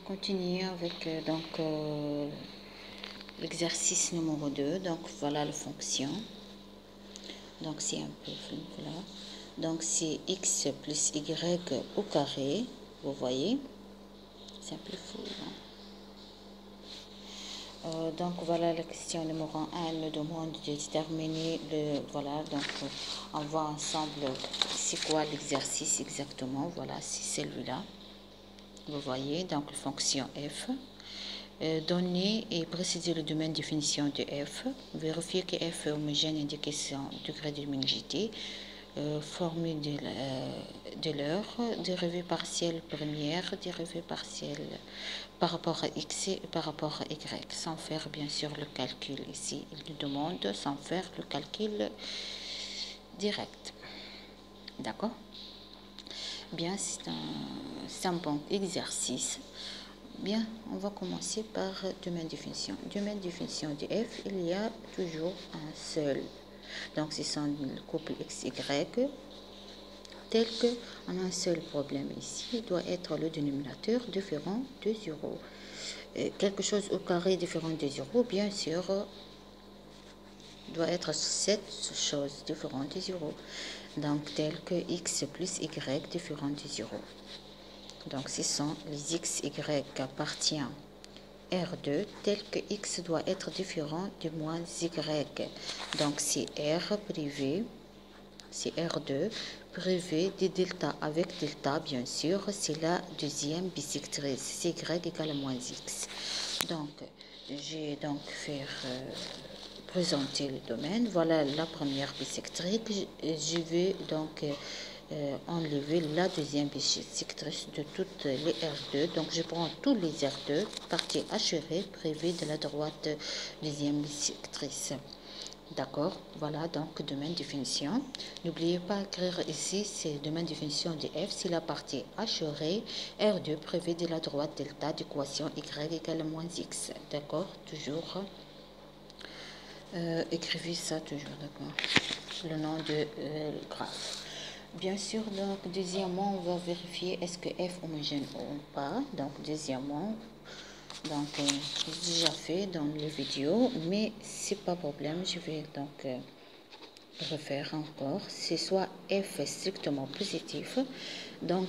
continuer avec l'exercice numéro 2. Donc voilà la fonction. Donc c'est un peu flou là. Donc c'est x plus y au carré. Vous voyez, c'est un peu flou. Donc voilà la question numéro 1. Elle me demande de déterminer le. Voilà, donc on voit ensemble c'est quoi l'exercice exactement. Voilà, c'est celui-là. Vous voyez, donc fonction f. Donner et préciser le domaine de définition de f. Vérifier que f est homogène, indiquer son degré de luminosité. Formule de l'heure, dérivée partielle première, dérivée partielle par rapport à x et par rapport à y, sans faire bien sûr le calcul ici. Il nous demande sans faire le calcul direct. D'accord? Bien, c'est un bon exercice. Bien, on va commencer par domaine de définition. Domaine de définition de f, il y a toujours un seul. Donc, ce sont le couple xy, tel qu'on a un seul problème ici. Il doit être le dénominateur différent de 0. Quelque chose au carré différent de 0, bien sûr, doit être cette chose différente de 0. Donc, tel que x plus y différent de 0. Donc, ce sont les x, y appartiennent R2, tel que x doit être différent de moins y. Donc, c'est R privé, c'est R2 privé de delta avec delta, bien sûr, c'est la deuxième bisectrice, c'est y égale à moins x. Donc, j'ai donc faire présenter le domaine. Voilà la première bisectrice. Je vais donc enlever la deuxième bisectrice de toutes les R2. Donc, je prends tous les R2, partie assurée, privée de la droite deuxième bisectrice. D'accord, voilà donc domaine définition. N'oubliez pas d'écrire ici, c'est domaine définition de f, c'est la partie assurée R2 privée de la droite delta d'équation y égale à moins x. D'accord, toujours. Écrivez ça toujours, d'accord. Le nom de graphe. Bien sûr, donc, deuxièmement, on va vérifier est-ce que f homogène ou pas. Donc, deuxièmement, donc, j'ai déjà fait dans les vidéos, mais c'est pas problème. Je vais donc refaire encore. C'est soit f strictement positif, donc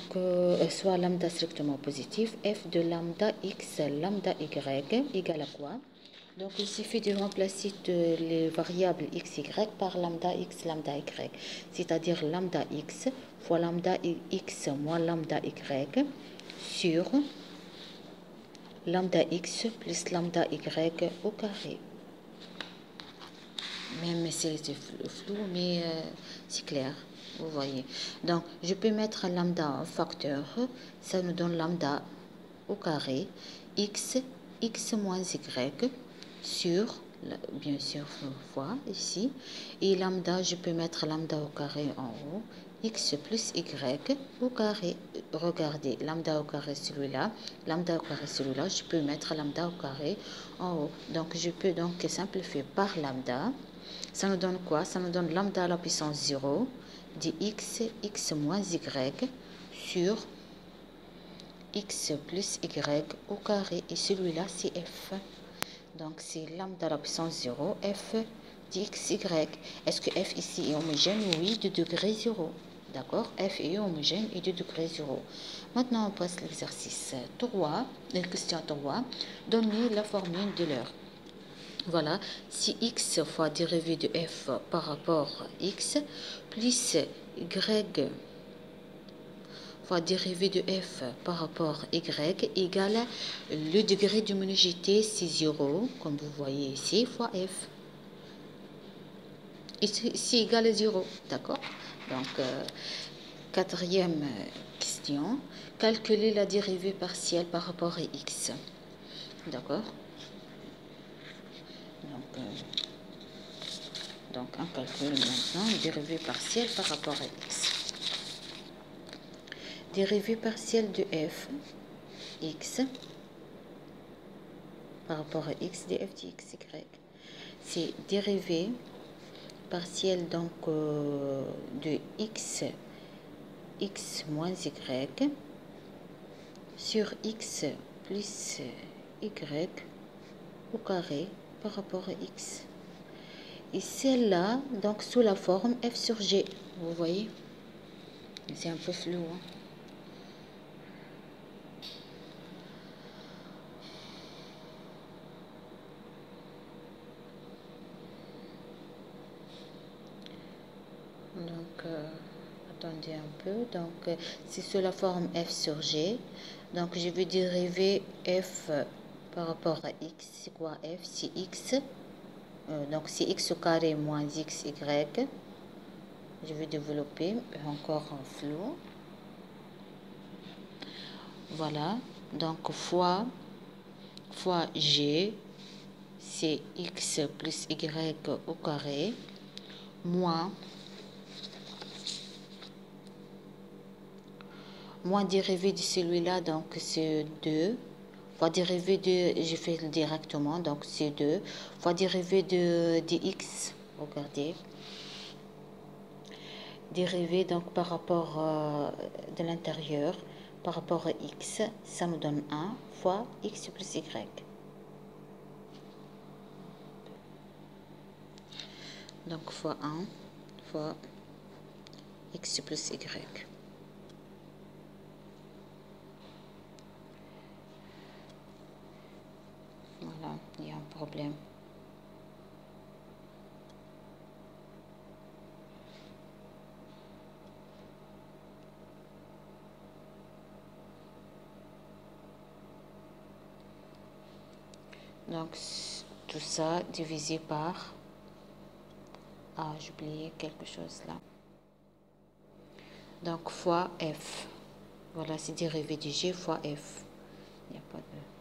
soit lambda strictement positif, f de lambda x lambda y égale à quoi? Donc, il suffit de remplacer les variables x, y par lambda x, lambda y. C'est-à-dire lambda x fois lambda x moins lambda y sur lambda x plus lambda y au carré. Même si c'est flou, mais c'est clair. Vous voyez. Donc, je peux mettre lambda en facteur. Ça nous donne lambda au carré x moins y sur, bien sûr, fois ici. Et lambda, je peux mettre lambda au carré en haut. X plus y au carré. Regardez, lambda au carré celui-là, lambda au carré celui-là. Je peux mettre lambda au carré en haut. Donc, je peux donc simplifier par lambda. Ça nous donne quoi? Ça nous donne lambda à la puissance 0 de x moins y sur x plus y au carré. Et celui-là, c'est f. Donc, c'est lambda à la puissance 0, f dx, y. Est-ce que f ici est homogène? Oui, de degré 0. D'accord? F est homogène et de degré 0. Maintenant, on passe l'exercice 3, la question 3. Donnez la formule de l'heure. Voilà, si x fois dérivée de f par rapport à x plus y fois dérivée de f par rapport à y égale le degré de luminosité, c'est 0, comme vous voyez ici, fois f. Ici, c'est égal à 0, d'accord? Donc, quatrième question, calculer la dérivée partielle par rapport à x. D'accord? Donc, on calcule maintenant dérivée partielle par rapport à x. Dérivée partielle de f, x, par rapport à x, df de x, y. C'est dérivée partielle donc de x moins y sur x plus y au carré par rapport à x. Et celle-là, donc sous la forme f sur g. Vous voyez? C'est un peu flou. Hein? Donc, attendez un peu. Donc, c'est sous la forme f sur g. Donc, je vais dériver f par rapport à x. C'est quoi f? C'est x. Donc, c'est x au carré moins xy. Je vais développer encore en flou. Voilà. Donc, fois g, c'est x plus y au carré, moins dérivé de celui-là, donc c'est 2, fois dérivé de, je fais directement, donc c'est 2, fois dérivé de x, regardez, dérivé donc par rapport de l'intérieur, par rapport à x, ça me donne 1, fois x plus y. Donc fois 1, fois x plus y. Voilà, il y a un problème. Donc, tout ça divisé par... Ah, j'ai oublié quelque chose là. Donc, fois f. Voilà, c'est dérivé de g fois f. Il n'y a pas de...